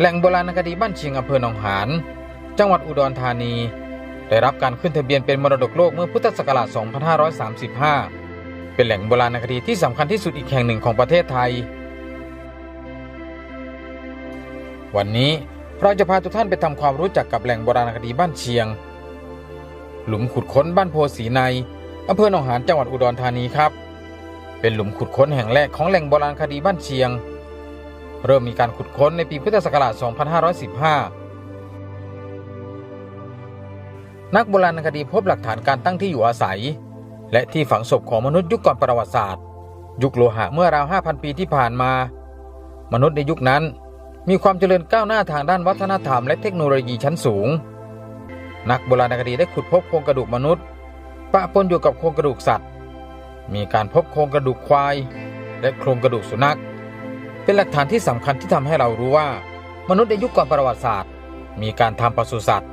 แหล่งโบราณคดีบ้านเชียงอำเภอหนองหานจังหวัดอุดรธานีได้รับการขึ้นทะเบียนเป็นมรดกโลกเมื่อพุทธศักราช 2535 เป็นแหล่งโบราณคดีที่สำคัญที่สุดอีกแห่งหนึ่งของประเทศไทยวันนี้เราจะพาทุกท่านไปทำความรู้จักกับแหล่งโบราณคดีบ้านเชียงหลุมขุดค้นบ้านโพสีในอำเภอหนองหานจังหวัดอุดรธานีครับเป็นหลุมขุดค้นแห่งแรกของแหล่งโบราณคดีบ้านเชียงเริ่มมีการขุดค้นในปีพุทธศักราช 2515 นักโบราณคดีพบหลักฐานการตั้งที่อยู่อาศัยและที่ฝังศพของมนุษย์ยุคก่อนประวัติศาสตร์ยุคโลหะเมื่อราว 5,000 ปีที่ผ่านมามนุษย์ในยุคนั้นมีความเจริญก้าวหน้าทางด้านวัฒนธรรมและเทคโนโลยีชั้นสูงนักโบราณคดีได้ขุดพบโครงกระดูกมนุษย์ปะปนอยู่กับโครงกระดูกสัตว์มีการพบโครงกระดูกควายและโครงกระดูกสุนัขเป็นหลักฐานที่สำคัญที่ทำให้เรารู้ว่ามนุษย์ในยุคก่อนประวัติศาสตร์มีการทำปศุสัตว์